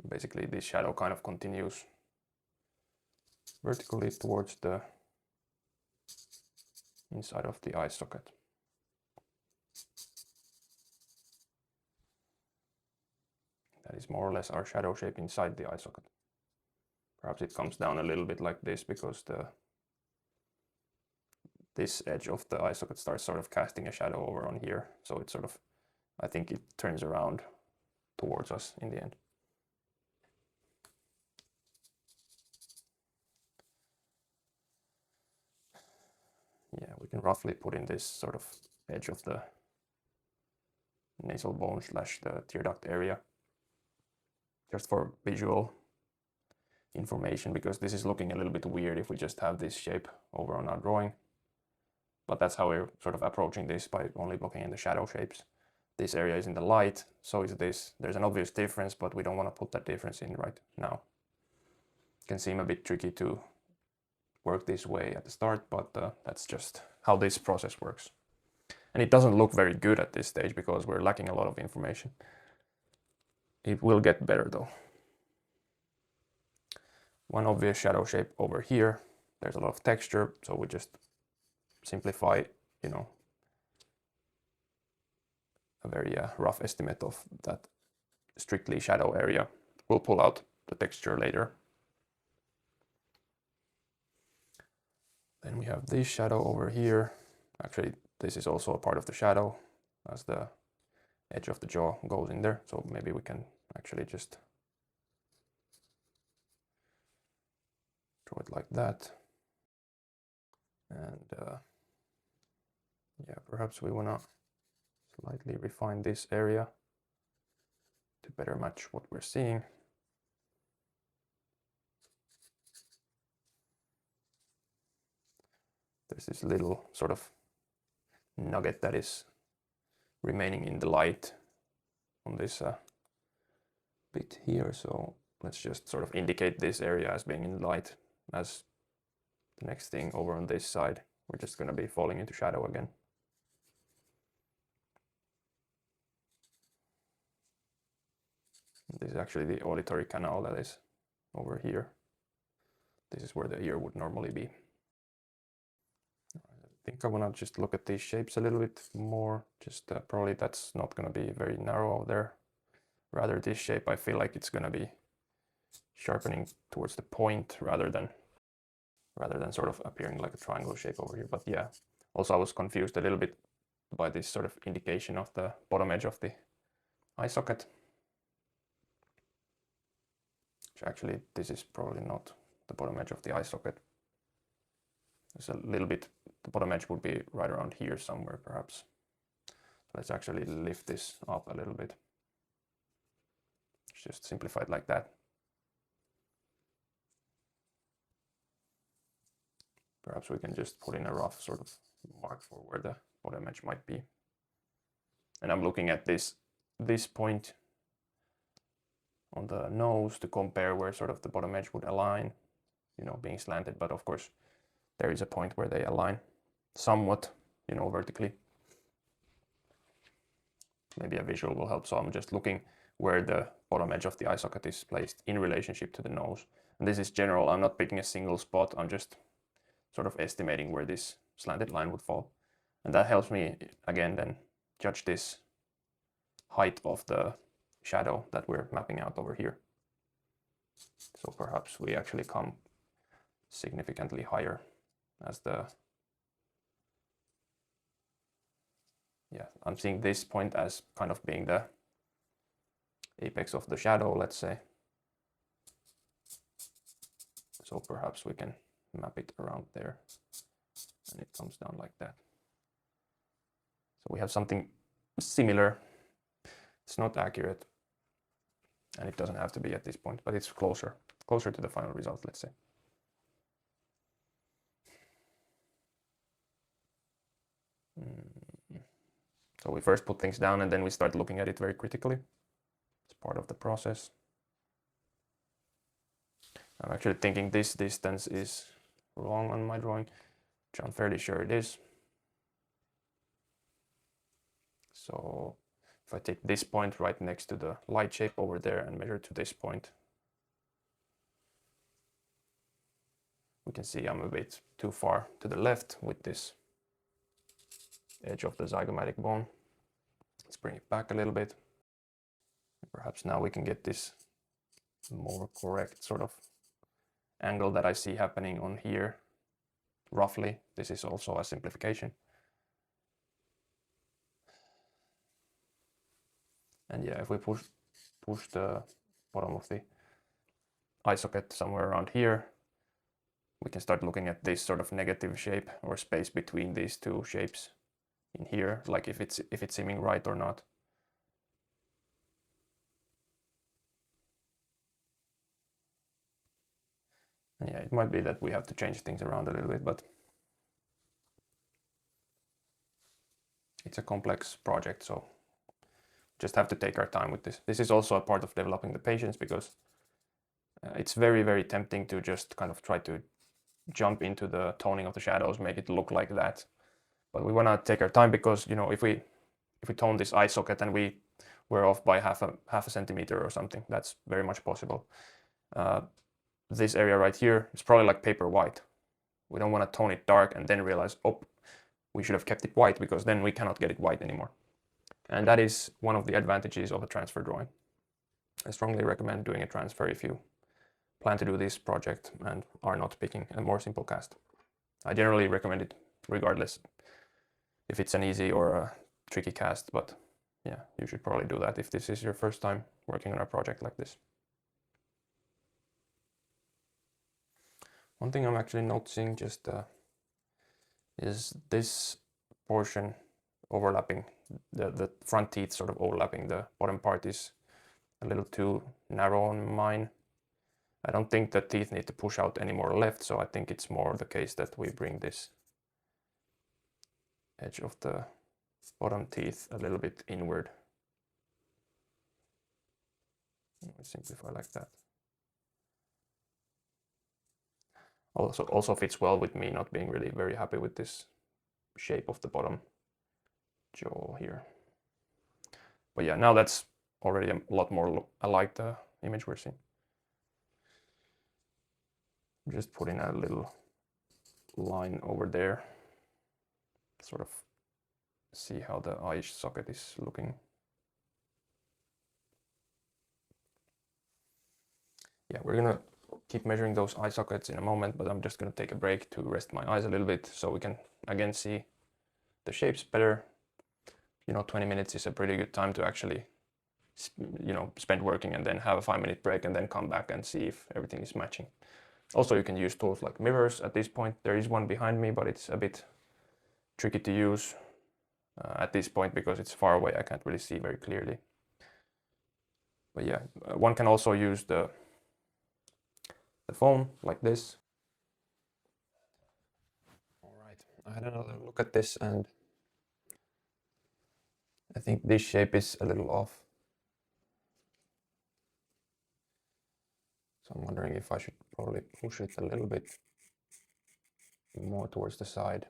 basically this shadow kind of continues vertically towards the inside of the eye socket. That is more or less our shadow shape inside the eye socket. Perhaps it comes down a little bit like this because this edge of the eye socket starts sort of casting a shadow over on here. So it sort of, I think it turns around towards us in the end. Yeah, we can roughly put in this sort of edge of the nasal bone / the tear duct area, just for visual information, because this is looking a little bit weird if we just have this shape over on our drawing. But that's how we're sort of approaching this, by only looking in the shadow shapes. This area is in the light, so is this. There's an obvious difference, but we don't want to put that difference in right now. It can seem a bit tricky to work this way at the start, but that's just how this process works. And it doesn't look very good at this stage because we're lacking a lot of information. It will get better though. One obvious shadow shape over here. There's a lot of texture, so we just simplify, you know, a very rough estimate of that strictly shadow area. We'll pull out the texture later. Then we have this shadow over here. Actually, this is also a part of the shadow as the edge of the jaw goes in there. So maybe we can actually just draw it like that. And yeah, perhaps we want to slightly refine this area to better match what we're seeing. There's this little sort of nugget that is remaining in the light on this bit here. So let's just sort of indicate this area as being in light as the next thing over on this side. We're just going to be falling into shadow again. This is actually the auditory canal that is over here. This is where the ear would normally be. I think I want to just look at these shapes a little bit more. Just probably that's not going to be very narrow there. Rather, this shape, I feel like it's going to be sharpening towards the point rather than sort of appearing like a triangle shape over here. But yeah, also I was confused a little bit by this sort of indication of the bottom edge of the eye socket. Which actually, this is probably not the bottom edge of the eye socket. There's a little bit, the bottom edge would be right around here somewhere perhaps. Let's actually lift this up a little bit. Just simplify it like that. Perhaps we can just put in a rough sort of mark for where the bottom edge might be. And I'm looking at this point on the nose to compare where sort of the bottom edge would align, you know, being slanted. But of course, there is a point where they align somewhat, you know, vertically. Maybe a visual will help. So I'm just looking where the bottom edge of the eye socket is placed in relationship to the nose. And this is general. I'm not picking a single spot. I'm just sort of estimating where this slanted line would fall. And that helps me, again, then judge this height of the shadow that we're mapping out over here. So perhaps we actually come significantly higher as the, yeah, I'm seeing this point as kind of being the apex of the shadow, let's say. So perhaps we can map it around there and it comes down like that. So we have something similar. It's not accurate and it doesn't have to be at this point, but it's closer to the final result, let's say. So we first put things down and then we start looking at it very critically. It's part of the process. I'm actually thinking this distance is wrong on my drawing, which I'm fairly sure it is. So If I take this point right next to the light shape over there and measure to this point, we can see I'm a bit too far to the left with this edge of the zygomatic bone. Let's bring it back a little bit. Perhaps now we can get this more correct sort of angle that I see happening on here. Roughly, this is also a simplification. And yeah, if we push the bottom of the eye socket somewhere around here, we can start looking at this sort of negative shape or space between these two shapes in here, like if it's seeming right or not. And yeah, it might be that we have to change things around a little bit, but it's a complex project, so just have to take our time with this. This is also a part of developing the patience, because it's very, very tempting to just kind of try to jump into the toning of the shadows, make it look like that. But we want to take our time, because, you know, if we tone this eye socket and we're off by half a centimeter or something, that's very much possible. This area right here is probably like paper white. We don't want to tone it dark and then realize, oh, we should have kept it white, because then we cannot get it white anymore. And that is one of the advantages of a transfer drawing. I strongly recommend doing a transfer if you plan to do this project and are not picking a more simple cast. I generally recommend it regardless if it's an easy or a tricky cast, but yeah, you should probably do that if this is your first time working on a project like this. One thing I'm actually noticing just is this portion overlapping, the front teeth sort of overlapping the bottom part is a little too narrow on mine. I don't think the teeth need to push out any more left, so I think it's more the case that we bring this edge of the bottom teeth a little bit inward. Simplify like that. Also fits well with me not being really very happy with this shape of the bottom jaw here. But yeah, now that's already a lot more alike the image we're seeing. Just put in a little line over there, sort of see how the eye socket is looking. Yeah, we're gonna keep measuring those eye sockets in a moment, but I'm just gonna take a break to rest my eyes a little bit so we can again see the shapes better. You know, 20 minutes is a pretty good time to actually, you know, spend working and then have a 5-minute break and then come back and see if everything is matching. Also, you can use tools like mirrors at this point. There is one behind me, but it's a bit tricky to use at this point because it's far away. I can't really see very clearly. But yeah, one can also use the phone like this. All right, I had another look at this and I think this shape is a little off. So I'm wondering if I should probably push it a little bit more towards the side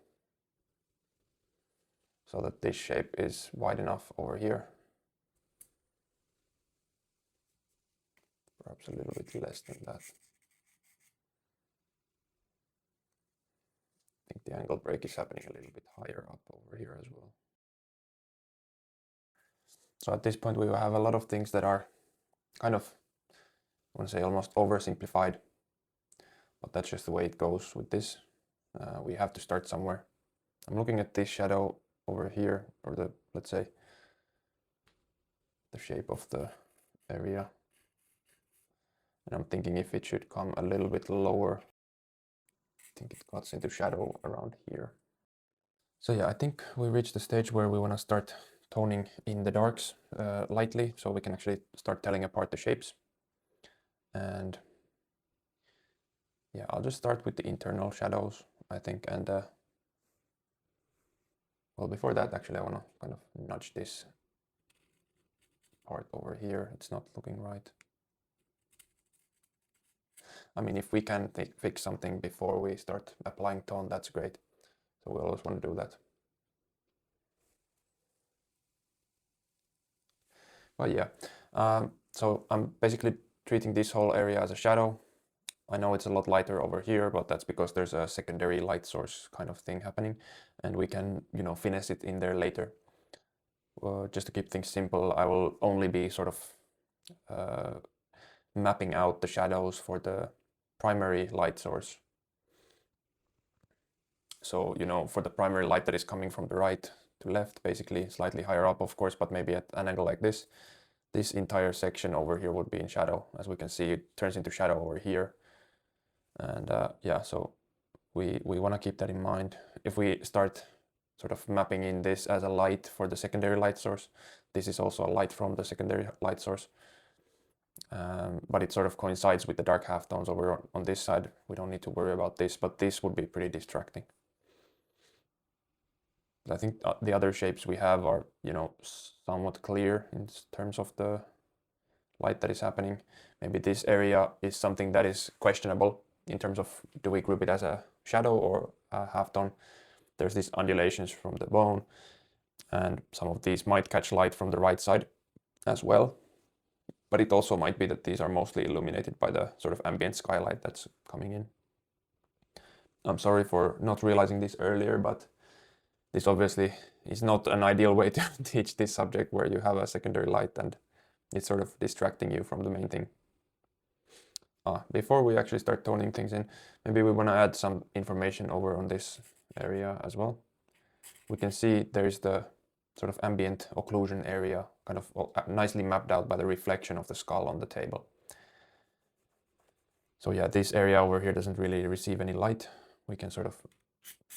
so that this shape is wide enough over here. Perhaps a little bit less than that. I think the angle break is happening a little bit higher up over here as well. So at this point we have a lot of things that are kind of, I want to say, almost oversimplified, but that's just the way it goes with this. We have to start somewhere. I'm looking at this shadow over here, or the, let's say, the shape of the area. And I'm thinking if it should come a little bit lower. I think it cuts into shadow around here. So yeah, I think we reached the stage where we want to start toning in the darks lightly, so we can actually start telling apart the shapes. And yeah, I'll just start with the internal shadows, I think. And well, before that, actually, I want to kind of nudge this part over here. It's not looking right. I mean, if we can fix something before we start applying tone, that's great. So we always want to do that. But yeah, so I'm basically treating this whole area as a shadow. I know it's a lot lighter over here, but that's because there's a secondary light source kind of thing happening, and we can, you know, finesse it in there later. Just to keep things simple, I will only be sort of mapping out the shadows for the primary light source. So, you know, for the primary light that is coming from the right to left, basically slightly higher up, of course, but maybe at an angle like this entire section over here would be in shadow. As we can see, it turns into shadow over here. And yeah, so we want to keep that in mind. If we start sort of mapping in this as a light for the secondary light source, this is also a light from the secondary light source. But it sort of coincides with the dark halftones over on this side. We don't need to worry about this, but this would be pretty distracting. I think the other shapes we have are, you know, somewhat clear in terms of the light that is happening. Maybe this area is something that is questionable in terms of, do we group it as a shadow or a halftone? There's these undulations from the bone, and some of these might catch light from the right side as well. But it also might be that these are mostly illuminated by the sort of ambient skylight that's coming in. I'm sorry for not realizing this earlier, but this obviously is not an ideal way to teach this subject, where you have a secondary light and it's sort of distracting you from the main thing. Before we actually start toning things in, maybe we want to add some information over on this area as well. We can see there's the sort of ambient occlusion area kind of nicely mapped out by the reflection of the skull on the table. So yeah, this area over here doesn't really receive any light. We can sort of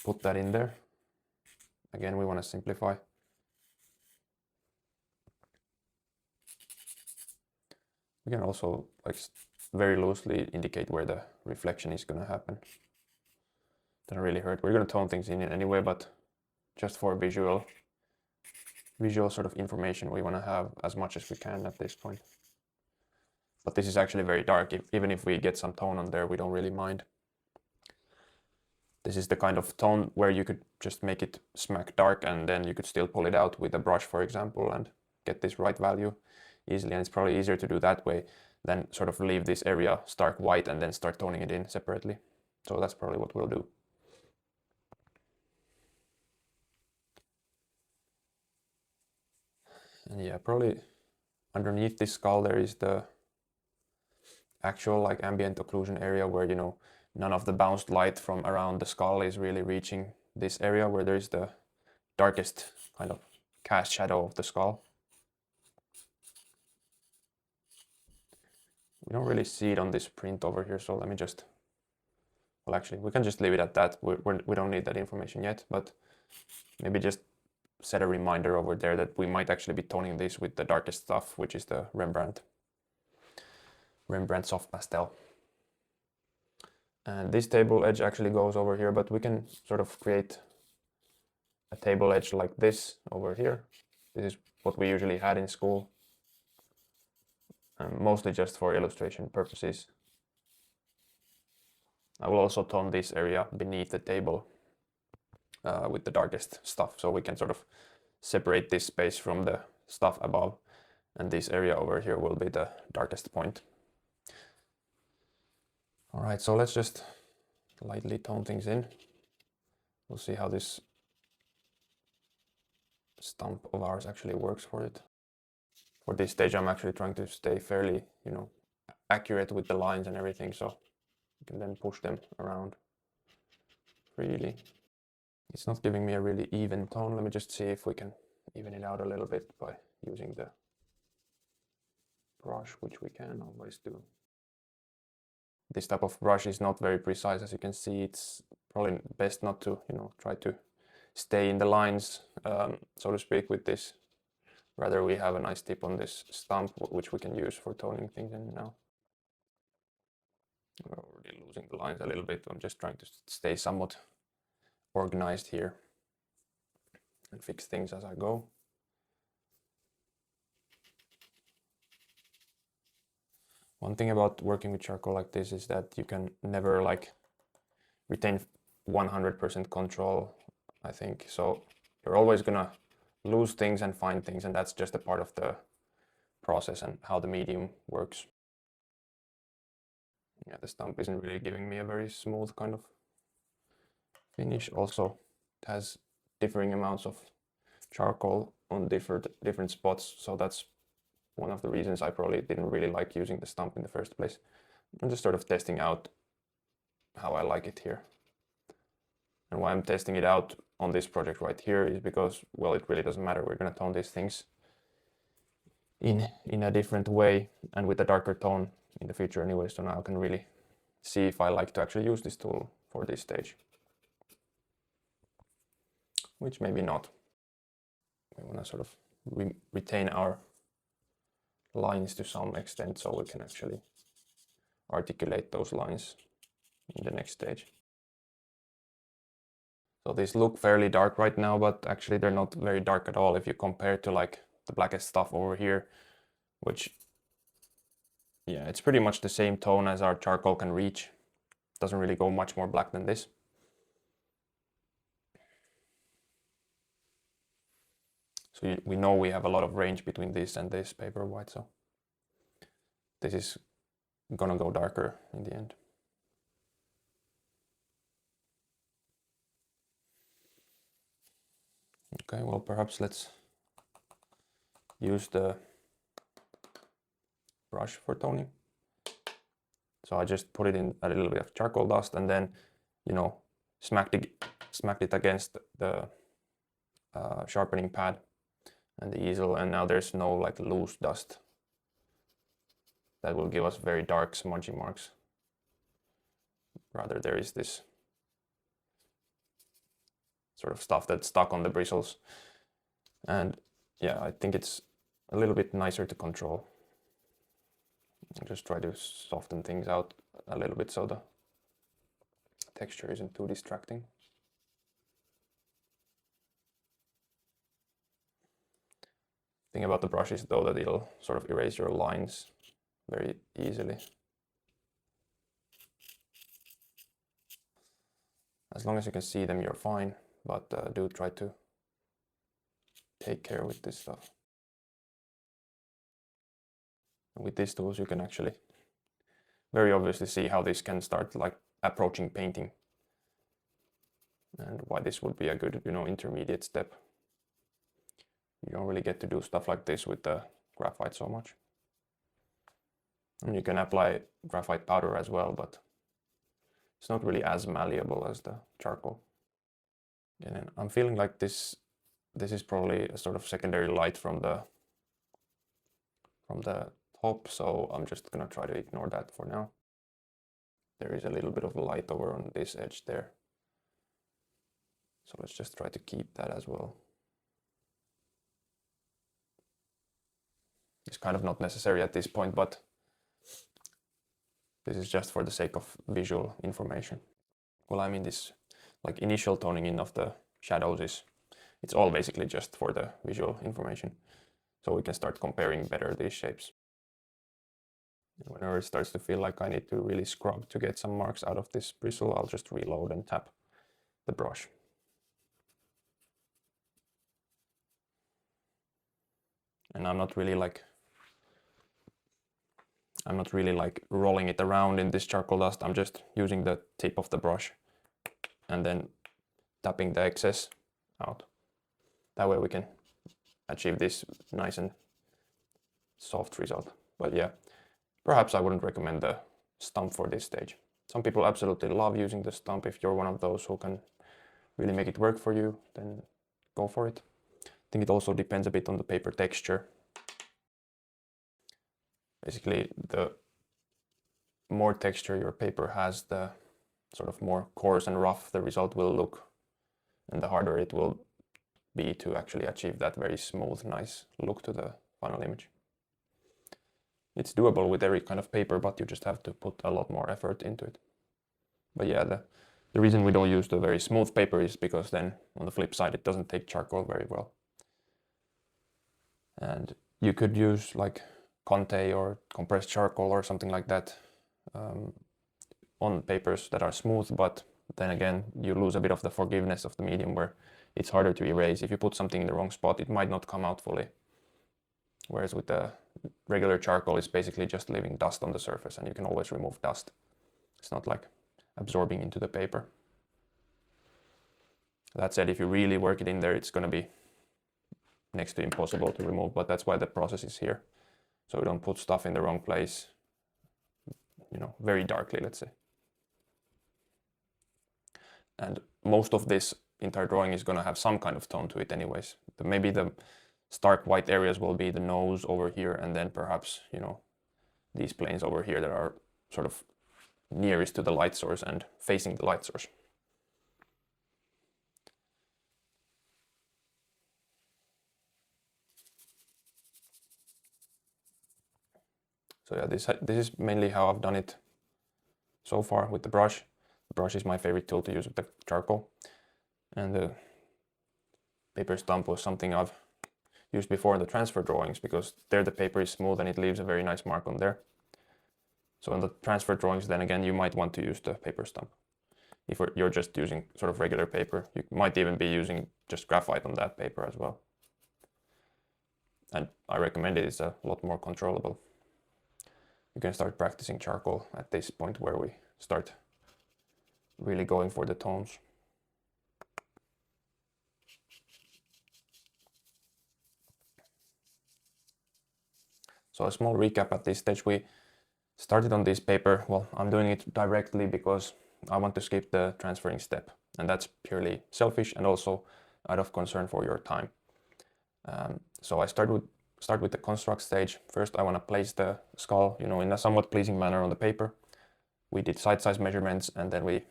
put that in there. Again, we want to simplify. We can also like very loosely indicate where the reflection is going to happen. Doesn't really hurt. We're going to tone things in anyway, but just for visual sort of information, we want to have as much as we can at this point. But this is actually very dark. Even if we get some tone on there, we don't really mind. This is the kind of tone where you could just make it smack dark, and then you could still pull it out with a brush, for example, and get this right value easily. And it's probably easier to do that way than sort of leave this area stark white and then start toning it in separately. So that's probably what we'll do. And yeah, probably underneath this skull there is the actual like ambient occlusion area, where, you know, none of the bounced light from around the skull is really reaching this area where there is the darkest kind of cast shadow of the skull. We don't really see it on this print over here, so let me just, well, actually we can just leave it at that. We don't need that information yet, but maybe just set a reminder over there that we might actually be toning this with the darkest stuff, which is the Rembrandt soft pastel. And this table edge actually goes over here, but we can sort of create a table edge like this over here. This is what we usually had in school, mostly just for illustration purposes. I will also tone this area beneath the table with the darkest stuff, so we can sort of separate this space from the stuff above, and this area over here will be the darkest point. All right, so let's just lightly tone things in. We'll see how this stump of ours actually works for it. For this stage, I'm actually trying to stay fairly, you know, accurate with the lines and everything, so you can then push them around freely. It's not giving me a really even tone. Let me just see if we can even it out a little bit by using the brush, which we can always do. This type of brush is not very precise, as you can see. It's probably best not to, you know, try to stay in the lines, so to speak, with this. Rather, we have a nice tip on this stump, which we can use for toning things in now. We're already losing the lines a little bit. I'm just trying to stay somewhat organized here and fix things as I go. One thing about working with charcoal like this is that you can never like retain 100% control, I think. So you're always gonna lose things and find things, and that's just a part of the process and how the medium works. Yeah, the stump isn't really giving me a very smooth kind of finish. Also, it has differing amounts of charcoal on different spots, so that's one of the reasons I probably didn't really like using the stump in the first place. I'm just sort of testing out how I like it here. And why I'm testing it out on this project right here is because, well, it really doesn't matter. We're going to tone these things in a different way and with a darker tone in the future anyway, so now I can really see if I like to actually use this tool for this stage. Which maybe not. We want to sort of retain our lines to some extent so we can actually articulate those lines in the next stage. So these look fairly dark right now, but actually they're not very dark at all if you compare to like the blackest stuff over here, which, yeah, it's pretty much the same tone as our charcoal can reach. Doesn't really go much more black than this. So we know we have a lot of range between this and this paper white, so this is gonna go darker in the end. Okay, well, perhaps let's use the brush for toning. So I just put it in a little bit of charcoal dust and then, you know, smacked it against the sharpening pad and the easel, and now there's no like loose dust that will give us very dark smudgy marks. Rather, there is this sort of stuff that's stuck on the bristles, and yeah, I think it's a little bit nicer to control. I'll just try to soften things out a little bit so the texture isn't too distracting. The thing about the brush is though that it'll sort of erase your lines very easily. As long as you can see them, you're fine, but do try to take care with this stuff. With these tools you can actually very obviously see how this can start like approaching painting, and why this would be a good, you know, intermediate step. You don't really get to do stuff like this with the graphite so much. And you can apply graphite powder as well, but it's not really as malleable as the charcoal. And then I'm feeling like this is probably a sort of secondary light from the top, so I'm just gonna try to ignore that for now. There is a little bit of light over on this edge there, so let's just try to keep that as well. It's kind of not necessary at this point, but this is just for the sake of visual information. Well, I mean, this like initial toning in of the shadows it's all basically just for the visual information, so we can start comparing better these shapes. And whenever it starts to feel like I need to really scrub to get some marks out of this bristle, I'll just reload and tap the brush. And I'm not really like rolling it around in this charcoal dust. I'm just using the tip of the brush and then tapping the excess out. That way we can achieve this nice and soft result. But yeah, perhaps I wouldn't recommend the stump for this stage. Some people absolutely love using the stump. If you're one of those who can really make it work for you, then go for it. I think it also depends a bit on the paper texture. Basically, the more texture your paper has, the sort of more coarse and rough the result will look, and the harder it will be to actually achieve that very smooth, nice look to the final image. It's doable with every kind of paper, but you just have to put a lot more effort into it. But yeah, the reason we don't use the very smooth paper is because then on the flip side it doesn't take charcoal very well. And you could use like Conte or compressed charcoal or something like that on papers that are smooth, but then again you lose a bit of the forgiveness of the medium where it's harder to erase. If you put something in the wrong spot, it might not come out fully. Whereas with the regular charcoal is basically just leaving dust on the surface, and you can always remove dust. It's not like absorbing into the paper. That said, if you really work it in there, it's going to be next to impossible to remove, but that's why the process is here. So we don't put stuff in the wrong place, very darkly, let's say. And most of this entire drawing is going to have some kind of tone to it anyways. Maybe the stark white areas will be the nose over here, and then perhaps, these planes over here that are sort of nearest to the light source and facing the light source. So yeah, this is mainly how I've done it so far with the brush. The brush is my favorite tool to use with the charcoal. And the paper stump was something I've used before in the transfer drawings, because there the paper is smooth and it leaves a very nice mark on there. So in the transfer drawings, then again, you might want to use the paper stump. If you're just using sort of regular paper, you might even be using just graphite on that paper as well. And I recommend it, it's a lot more controllable. You can start practicing charcoal at this point where we start really going for the tones. So a small recap at this stage. We started on this paper. Well, I'm doing it directly because I want to skip the transferring step, and that's purely selfish and also out of concern for your time. So I start with the construct stage. First, I want to place the skull, in a somewhat pleasing manner on the paper. We did side size measurements, and then we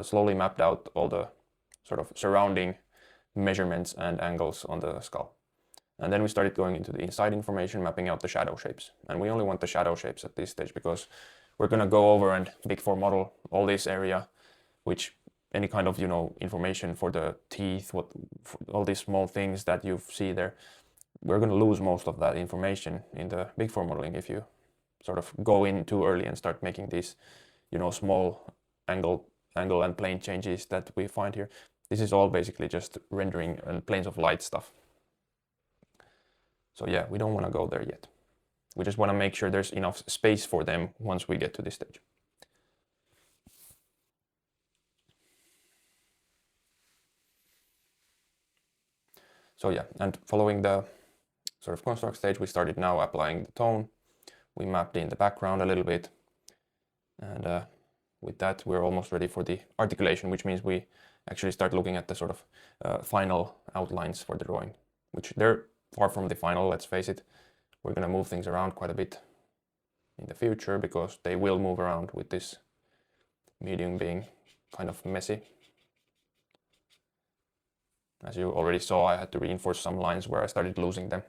slowly mapped out all the sort of surrounding measurements and angles on the skull. And then we started going into the inside information, mapping out the shadow shapes. And we only want the shadow shapes at this stage because we're going to go over and Big 4 model all this area, which any kind of, information for the teeth, all these small things that you see there, we're going to lose most of that information in the Big 4 modeling if you sort of go in too early and start making these, small angle and plane changes that we find here. This is all basically just rendering and planes of light stuff. So yeah, we don't want to go there yet. We just want to make sure there's enough space for them once we get to this stage. So yeah, and following the sort of construct stage, we started now applying the tone. We mapped in the background a little bit. And with that, we're almost ready for the articulation, which means we actually start looking at the sort of final outlines for the drawing, which they're far from the final, let's face it. We're going to move things around quite a bit in the future because they will move around with this medium being kind of messy. As you already saw, I had to reinforce some lines where I started losing them.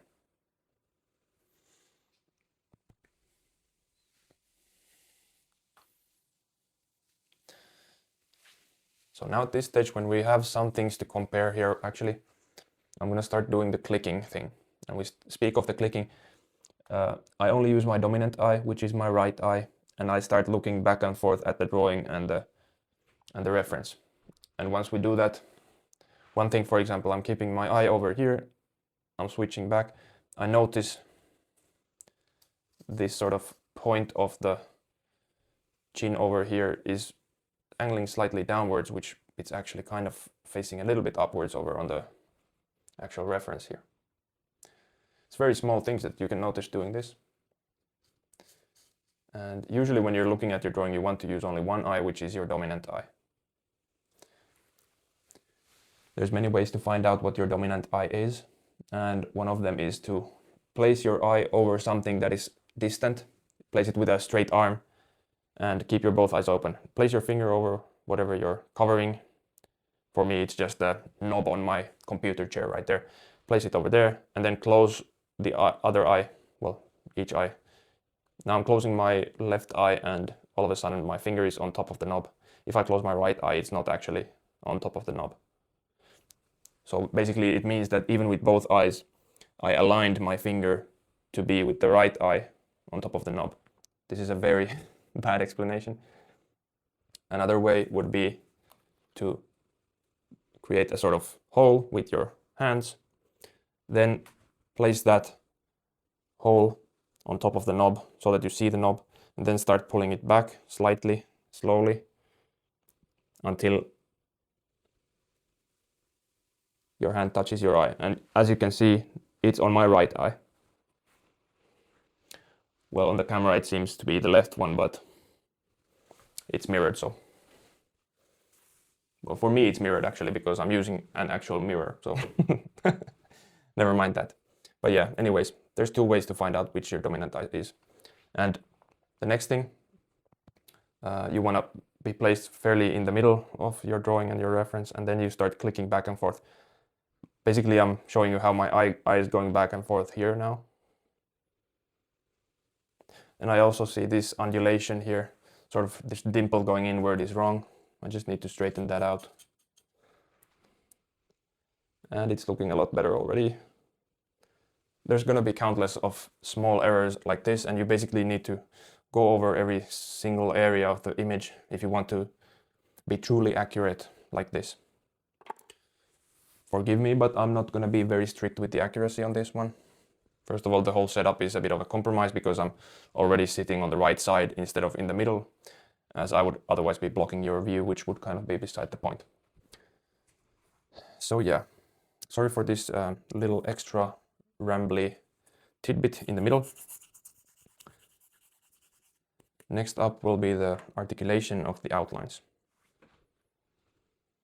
So now at this stage, when we have some things to compare here, actually, I'm going to start doing the clicking thing. And we speak of the clicking. I only use my dominant eye, which is my right eye, and I start looking back and forth at the drawing and the reference. And once we do that, one thing, for example, I'm keeping my eye over here, I'm switching back, I notice this sort of point of the chin over here is angling slightly downwards, which it's actually kind of facing a little bit upwards over on the actual reference here. It's very small things that you can notice doing this. And usually when you're looking at your drawing, you want to use only one eye, which is your dominant eye. There's many ways to find out what your dominant eye is, and one of them is to place your eye over something that is distant, place it with a straight arm, and keep your both eyes open. Place your finger over whatever you're covering. For me, it's just the knob on my computer chair right there. Place it over there, and then close the other eye, well, each eye. Now I'm closing my left eye, and all of a sudden my finger is on top of the knob. If I close my right eye, it's not actually on top of the knob. So basically it means that even with both eyes, I aligned my finger to be with the right eye on top of the knob. This is a very bad explanation. Another way would be to create a sort of hole with your hands, then place that hole on top of the knob so that you see the knob, and then start pulling it back slightly, slowly, until your hand touches your eye. And as you can see, it's on my right eye. Well, on the camera it seems to be the left one, but it's mirrored, so. Well, for me it's mirrored actually, because I'm using an actual mirror, so never mind that. But yeah, anyways, there's two ways to find out which your dominant eye is. And the next thing, you want to be placed fairly in the middle of your drawing and your reference, and then you start clicking back and forth. Basically, I'm showing you how my eye is going back and forth here now. And I also see this undulation here, sort of this dimple going inward is wrong. I just need to straighten that out. And it's looking a lot better already. There's going to be countless of small errors like this, and you basically need to go over every single area of the image if you want to be truly accurate like this. Forgive me, but I'm not going to be very strict with the accuracy on this one. First of all, the whole setup is a bit of a compromise because I'm already sitting on the right side instead of in the middle, as I would otherwise be blocking your view, which would kind of be beside the point. So yeah, sorry for this little extra rambly tidbit in the middle. Next up will be the articulation of the outlines.